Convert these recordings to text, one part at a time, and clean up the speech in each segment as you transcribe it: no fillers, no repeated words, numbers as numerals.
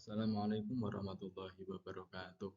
Assalamualaikum warahmatullahi wabarakatuh.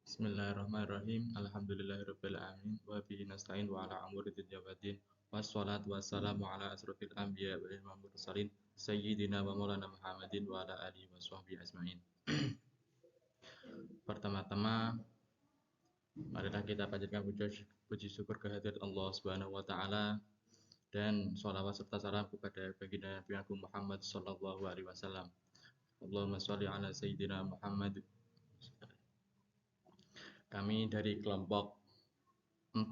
Bismillahirrahmanirrahim. Alhamdulillahirabbil alamin wa bihi nasta'in wa ala umuri dunya waddin. Wassalatu wassalamu ala asrofil anbiya wal mursalin sayyidina wa maulana Muhammadin wa ala alihi washabbihi ajmain. Pertama-tama marilah kita panjatkan puji syukur kehadirat Allah Subhanahu wa taala dan sholawat serta salam kepada baginda Nabi Agung Muhammad sallallahu alaihi wasallam. Allahumma sholli ala sayyidina Muhammad. Kami dari kelompok 4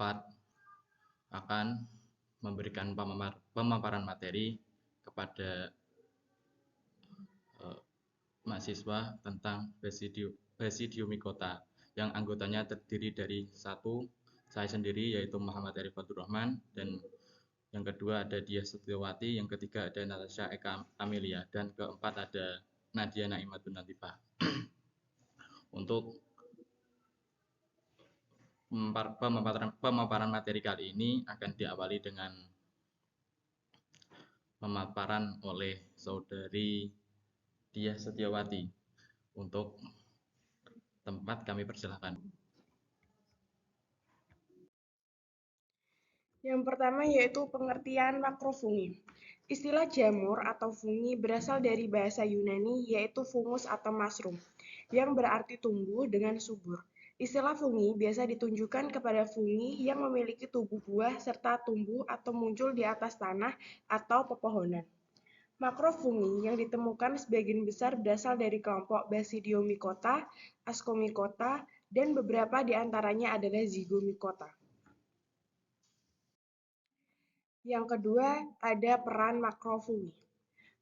akan memberikan pemaparan materi kepada mahasiswa tentang basidiomycota yang anggotanya terdiri dari satu, saya sendiri yaitu Muhammad Arif Fatur Rahman, dan yang kedua ada Diah Setiawati, yang ketiga ada Natasha Eka Amelia, dan keempat ada Nadia Naimatun Latifah. Untuk pemaparan materi kali ini akan diawali dengan pemaparan oleh saudari Diah Setiawati. Untuk tempat kami persilahkan. Yang pertama yaitu pengertian makrofungi. Istilah jamur atau fungi berasal dari bahasa Yunani yaitu fungus atau mushroom, yang berarti tumbuh dengan subur. Istilah fungi biasa ditunjukkan kepada fungi yang memiliki tubuh buah serta tumbuh atau muncul di atas tanah atau pepohonan. Makrofungi yang ditemukan sebagian besar berasal dari kelompok Basidiomycota, Ascomycota, dan beberapa di antaranya adalah Zygomycota. Yang kedua, ada peran makrofungi.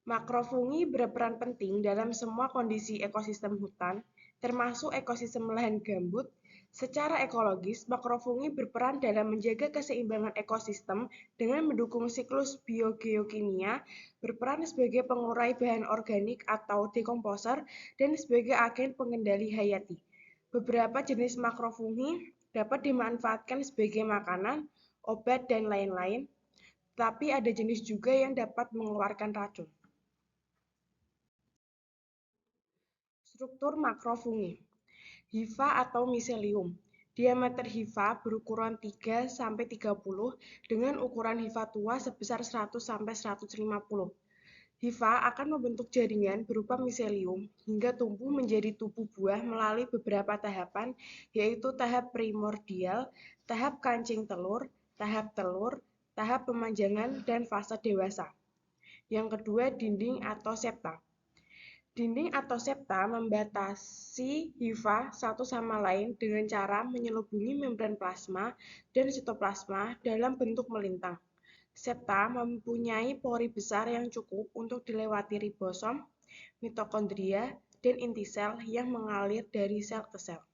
Makrofungi berperan penting dalam semua kondisi ekosistem hutan, termasuk ekosistem lahan gambut. Secara ekologis, makrofungi berperan dalam menjaga keseimbangan ekosistem dengan mendukung siklus biogeokimia, berperan sebagai pengurai bahan organik atau dekomposer, dan sebagai agen pengendali hayati. Beberapa jenis makrofungi dapat dimanfaatkan sebagai makanan, obat, dan lain-lain, tapi ada jenis juga yang dapat mengeluarkan racun. Struktur makrofungi. Hifa atau miselium. Diameter hifa berukuran 3-30 dengan ukuran hifa tua sebesar 100-150. Hifa akan membentuk jaringan berupa miselium hingga tumbuh menjadi tubuh buah melalui beberapa tahapan, yaitu tahap primordial, tahap kancing telur, tahap pemanjangan, dan fase dewasa. Yang kedua, dinding atau septa. Dinding atau septa membatasi hifa satu sama lain dengan cara menyelubungi membran plasma dan sitoplasma dalam bentuk melintang. Septa mempunyai pori besar yang cukup untuk dilewati ribosom, mitokondria, dan inti sel yang mengalir dari sel ke sel.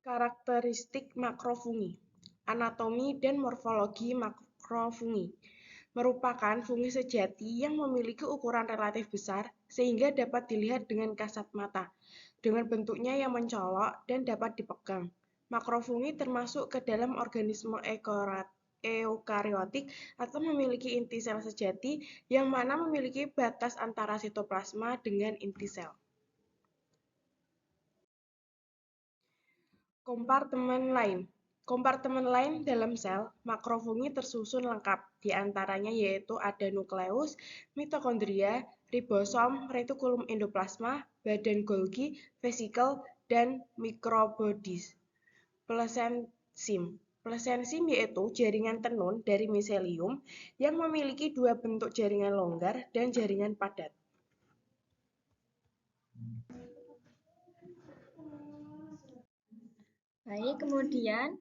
Karakteristik makrofungi. Anatomi dan morfologi makrofungi merupakan fungi sejati yang memiliki ukuran relatif besar sehingga dapat dilihat dengan kasat mata, dengan bentuknya yang mencolok dan dapat dipegang. Makrofungi termasuk ke dalam organisme eukariotik atau memiliki inti sel sejati yang mana memiliki batas antara sitoplasma dengan inti sel. Kompartemen lain dalam sel makrofungi tersusun lengkap, di antaranya yaitu ada nukleus, mitokondria, ribosom, retikulum endoplasma, badan Golgi, vesikel, dan mikrobodies. Plesensim yaitu jaringan tenun dari miselium yang memiliki dua bentuk jaringan longgar dan jaringan padat. Baik, kemudian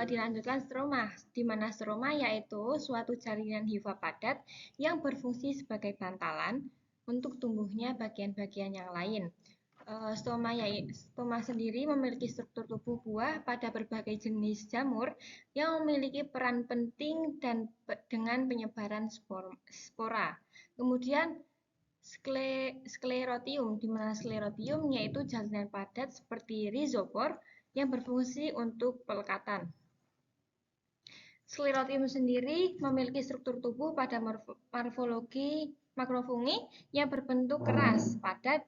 dilanjutkan stroma, di mana stroma yaitu suatu jaringan hifa padat yang berfungsi sebagai bantalan untuk tumbuhnya bagian-bagian yang lain. Stoma sendiri memiliki struktur tubuh buah pada berbagai jenis jamur yang memiliki peran penting dan dengan penyebaran spora. Kemudian sklerotium, di mana sklerotium yaitu jaringan padat seperti rizopor yang berfungsi untuk pelekatan. Sclerotium sendiri memiliki struktur tubuh pada morfologi makrofungi yang berbentuk keras, padat,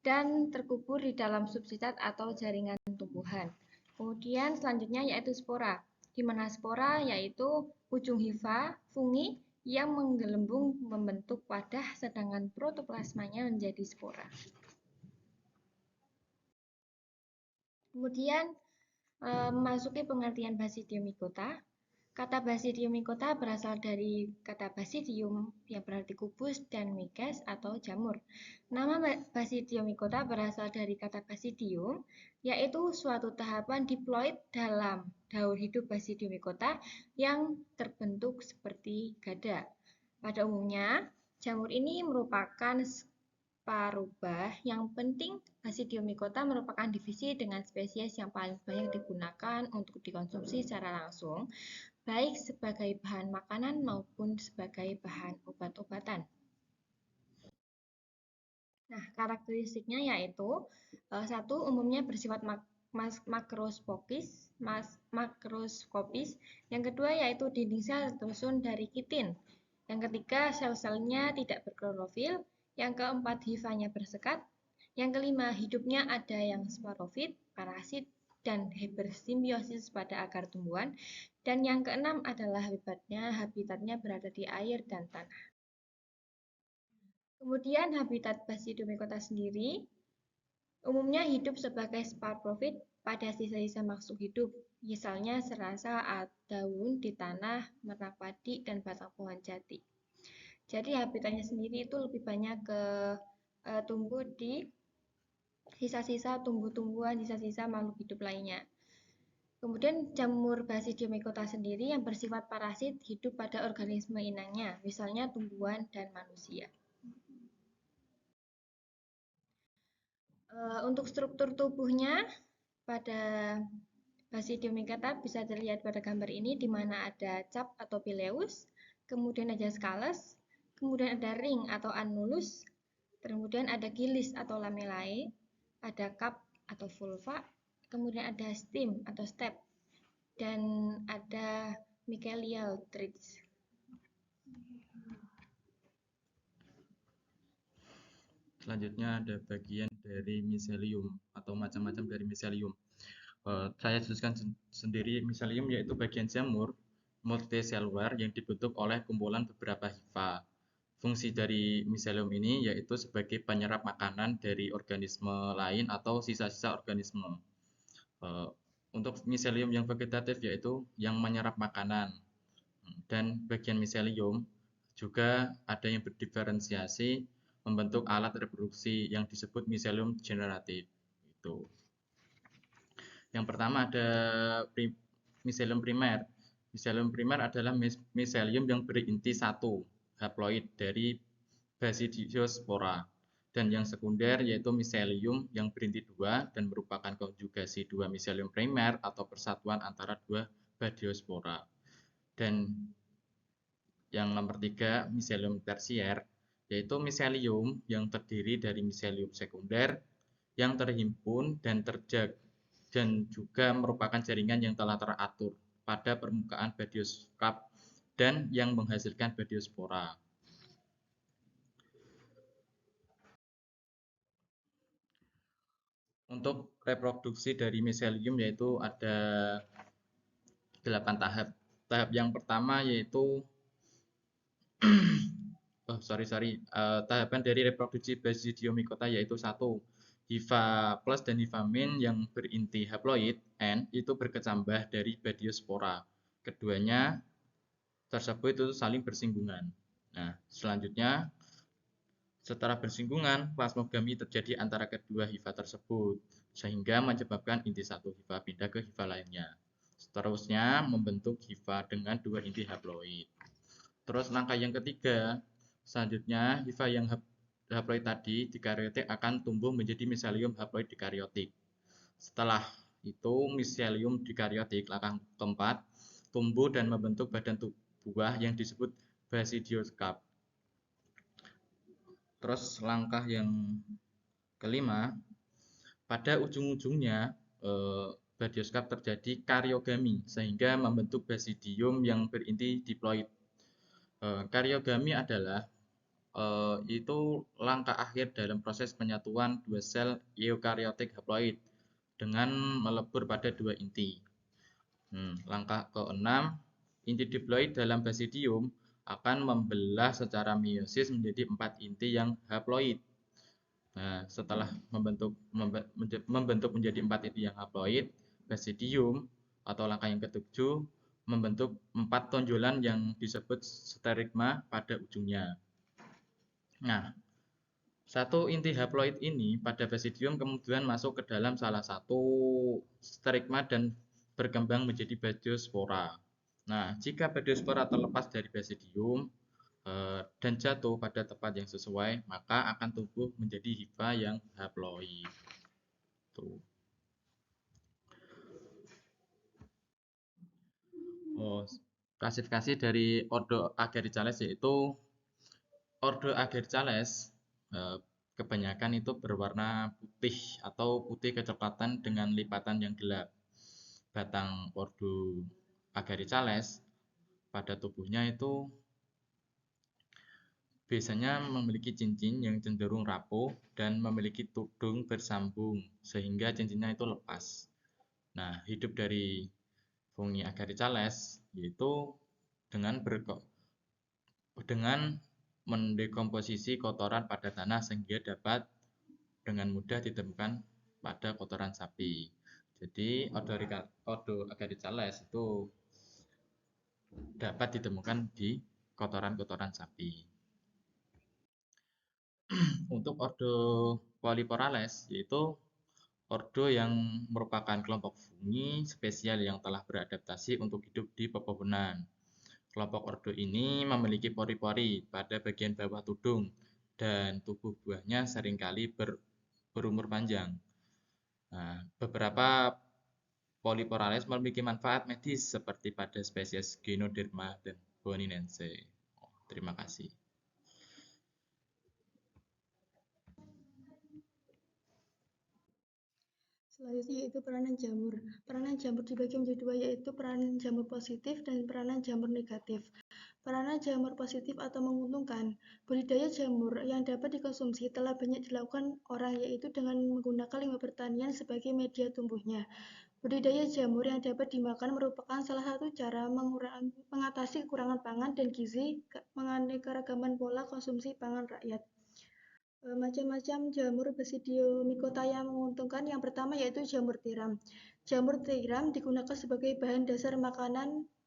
dan terkubur di dalam substrat atau jaringan tumbuhan. Kemudian selanjutnya yaitu spora, di mana spora yaitu ujung hifa fungi yang menggelembung membentuk wadah, sedangkan protoplasmanya menjadi spora. Kemudian memasuki pengertian Basidiomycota. Kata Basidiomycota berasal dari kata basidium yang berarti kubus dan myces atau jamur. Nama Basidiomycota berasal dari kata basidium, yaitu suatu tahapan diploid dalam daur hidup Basidiomycota yang terbentuk seperti gada. Pada umumnya, jamur ini merupakan parubah. Yang penting, Basidiomycota merupakan divisi dengan spesies yang paling banyak digunakan untuk dikonsumsi secara langsung, baik sebagai bahan makanan maupun sebagai bahan obat-obatan. Nah, karakteristiknya yaitu satu, umumnya bersifat makroskopis. Yang kedua yaitu dinding sel tersusun dari kitin. Yang ketiga, sel-selnya tidak berklorofil. Yang keempat, hifanya bersekat. Yang kelima, hidupnya ada yang sporofit, parasit, dan bersimbiosis pada akar tumbuhan. Dan yang keenam adalah habitatnya berada di air dan tanah. Kemudian habitat Basidiomycota sendiri umumnya hidup sebagai sporofit pada sisa-sisa makhluk hidup, misalnya serasa daun di tanah, menak padi, dan batang pohon jati. Jadi habitatnya sendiri itu lebih banyak ke tumbuh di sisa-sisa tumbuh-tumbuhan, sisa-sisa makhluk hidup lainnya. Kemudian jamur Basidiomycota sendiri yang bersifat parasit hidup pada organisme inangnya, misalnya tumbuhan dan manusia. Untuk struktur tubuhnya pada Basidiomycota bisa dilihat pada gambar ini, di mana ada cap atau pileus, kemudian ada scales, kemudian ada ring atau annulus, kemudian ada gilis atau lamellae, ada cup atau vulva, kemudian ada stem atau step, dan ada mycelial threads. Selanjutnya ada bagian dari miselium atau macam-macam dari miselium. Saya jelaskan sendiri miselium yaitu bagian jamur multiselular yang dibentuk oleh kumpulan beberapa hifa. Fungsi dari miselium ini yaitu sebagai penyerap makanan dari organisme lain atau sisa-sisa organisme. Untuk miselium yang vegetatif yaitu yang menyerap makanan. Dan bagian miselium juga ada yang berdiferensiasi membentuk alat reproduksi yang disebut miselium generatif. Itu. Yang pertama ada miselium primer. Miselium primer adalah miselium yang berinti satu, haploid dari Basidiosperma. Dan yang sekunder yaitu miselium yang berinti dua dan merupakan konjugasi dua miselium primer atau persatuan antara dua Basidiosperma. Dan yang nomor tiga, miselium tersier, yaitu miselium yang terdiri dari miselium sekunder yang terhimpun dan juga merupakan jaringan yang telah teratur pada permukaan basidioscap dan yang menghasilkan Basidiosperma. Untuk reproduksi dari miselium yaitu ada 8 tahap. Tahap yang pertama yaitu tahapan dari reproduksi Basidiomycota yaitu 1. Hifa plus dan hifa min yang berinti haploid N itu berkecambah dari Basidiosperma. Keduanya tersebut itu saling bersinggungan. Nah, selanjutnya setelah bersinggungan, plasmogami terjadi antara kedua hifa tersebut, sehingga menyebabkan inti satu hifa pindah ke hifa lainnya. Seterusnya membentuk hifa dengan dua inti haploid. Terus langkah yang ketiga, selanjutnya hifa yang haploid tadi dikaryotik akan tumbuh menjadi miselium haploid dikaryotik. Setelah itu miselium dikaryotik, langkah keempat, tumbuh dan membentuk badan buah yang disebut basidioscap. Terus langkah yang kelima, pada ujung-ujungnya basidioskarp terjadi karyogami sehingga membentuk basidium yang berinti diploid. Karyogami adalah itu langkah akhir dalam proses penyatuan dua sel eukariotik haploid dengan melebur pada dua inti. Langkah ke-6, inti diploid dalam basidium akan membelah secara meiosis menjadi 4 inti yang haploid. Nah, setelah membentuk menjadi 4 inti yang haploid, basidium atau langkah yang ke-7 membentuk 4 tonjolan yang disebut sterigma pada ujungnya. Nah, satu inti haploid ini pada basidium kemudian masuk ke dalam salah satu sterigma dan berkembang menjadi basidiopspora. Nah, jika basidiopspora terlepas dari basidium dan jatuh pada tempat yang sesuai, maka akan tumbuh menjadi hifa yang haploid. Tuh. Klasifikasi dari ordo Agaricales yaitu ordo Agaricales kebanyakan itu berwarna putih atau putih kecoklatan dengan lipatan yang gelap. Batang ordo Agaricales pada tubuhnya itu biasanya memiliki cincin yang cenderung rapuh dan memiliki tudung bersambung sehingga cincinnya itu lepas. Nah, hidup dari fungi Agaricales yaitu dengan mendekomposisi kotoran pada tanah sehingga dapat dengan mudah ditemukan pada kotoran sapi. Jadi ordo Agaricales itu dapat ditemukan di kotoran-kotoran sapi. Untuk ordo Polyporales yaitu ordo yang merupakan kelompok fungi spesial yang telah beradaptasi untuk hidup di pepohonan. Kelompok ordo ini memiliki pori-pori pada bagian bawah tudung dan tubuh buahnya seringkali berumur panjang. Nah, beberapa Polyporales memiliki manfaat medis seperti pada spesies Ganoderma dan Boninense. Terima kasih. Selanjutnya yaitu peranan jamur. Peranan jamur dibagi menjadi dua, yaitu peranan jamur positif dan peranan jamur negatif. Peranan jamur positif atau menguntungkan. Budidaya jamur yang dapat dikonsumsi telah banyak dilakukan orang, yaitu dengan menggunakan limbah pertanian sebagai media tumbuhnya. Budidaya jamur yang dapat dimakan merupakan salah satu cara mengatasi kekurangan pangan dan gizi, menganekaragaman pola konsumsi pangan rakyat. Macam-macam jamur Basidiomycota yang menguntungkan. Yang pertama yaitu jamur tiram. Jamur tiram digunakan sebagai bahan dasar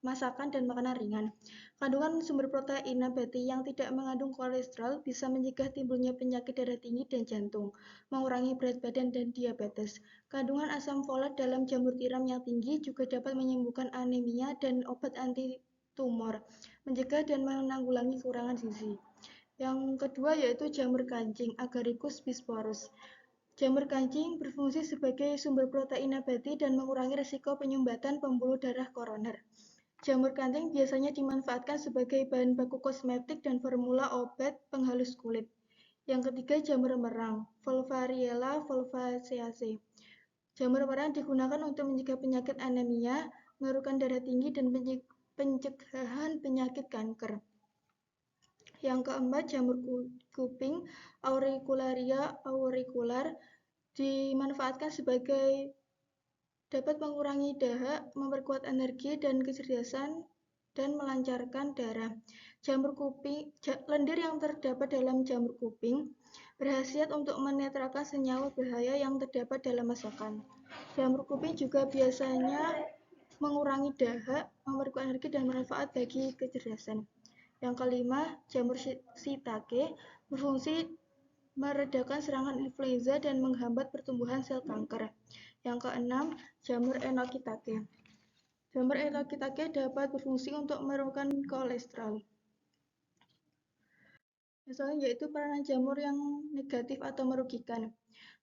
masakan dan makanan ringan. Kandungan sumber protein nabati yang tidak mengandung kolesterol bisa mencegah timbulnya penyakit darah tinggi dan jantung, mengurangi berat badan dan diabetes. Kandungan asam folat dalam jamur tiram yang tinggi juga dapat menyembuhkan anemia dan obat anti tumor, mencegah dan menanggulangi kekurangan gizi. Yang kedua yaitu jamur kancing, Agaricus bisporus. Jamur kancing berfungsi sebagai sumber protein nabati dan mengurangi risiko penyumbatan pembuluh darah koroner. Jamur kancing biasanya dimanfaatkan sebagai bahan baku kosmetik dan formula obat penghalus kulit. Yang ketiga, jamur merang, Volvariella volvaceae. Jamur merang digunakan untuk mencegah penyakit anemia, menurunkan darah tinggi, dan pencegahan penyakit kanker. Yang keempat, jamur kuping, Auricularia auricular, dimanfaatkan sebagai dapat mengurangi dahak, memperkuat energi dan kecerdasan, dan melancarkan darah. Lendir yang terdapat dalam jamur kuping berkhasiat untuk menetralkan senyawa bahaya yang terdapat dalam masakan. Jamur kuping juga biasanya mengurangi dahak, memperkuat energi, dan bermanfaat bagi kecerdasan. Yang kelima, jamur shiitake berfungsi meredakan serangan influenza dan menghambat pertumbuhan sel kanker. Yang keenam, jamur enokitake. Jamur enokitake dapat berfungsi untuk menurunkan kolesterol. Selanjutnya yaitu peranan jamur yang negatif atau merugikan.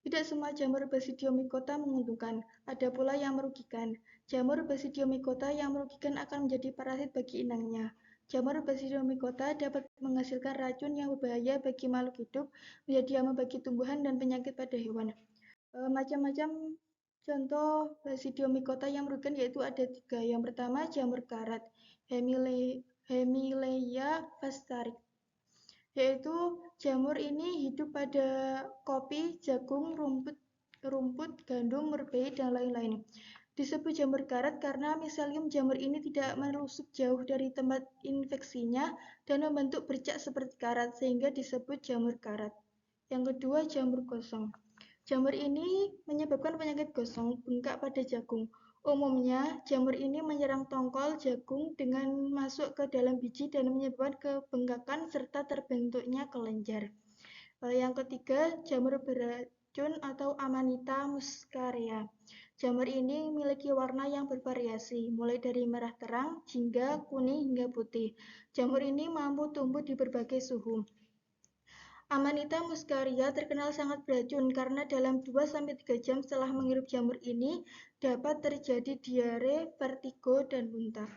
Tidak semua jamur Basidiomycota menguntungkan, ada pula yang merugikan. Jamur Basidiomycota yang merugikan akan menjadi parasit bagi inangnya. Jamur Basidiomycota dapat menghasilkan racun yang berbahaya bagi makhluk hidup, menjadi hama bagi tumbuhan dan penyakit pada hewan. Macam-macam Contoh basidiomycota yang merugikan yaitu ada 3. Yang pertama jamur karat, Hemileia vastarik. Yaitu jamur ini hidup pada kopi, jagung, rumput, gandum, merbaid, dan lain-lain. Disebut jamur karat karena miselium jamur ini tidak melusup jauh dari tempat infeksinya dan membentuk bercak seperti karat, sehingga disebut jamur karat. Yang kedua, jamur gosong. Jamur ini menyebabkan penyakit gosong bengkak pada jagung. Umumnya, jamur ini menyerang tongkol jagung dengan masuk ke dalam biji dan menyebabkan kebengkakan serta terbentuknya kelenjar. Yang ketiga, jamur beracun atau Amanita muscaria. Jamur ini memiliki warna yang bervariasi, mulai dari merah terang, jingga, kuning, hingga putih. Jamur ini mampu tumbuh di berbagai suhu. Amanita muscaria terkenal sangat beracun karena dalam 2-3 jam setelah menghirup jamur ini dapat terjadi diare, vertigo, dan muntah.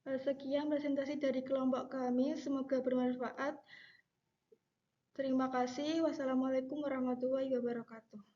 Sekian presentasi dari kelompok kami, semoga bermanfaat. Terima kasih. Wassalamualaikum warahmatullahi wabarakatuh.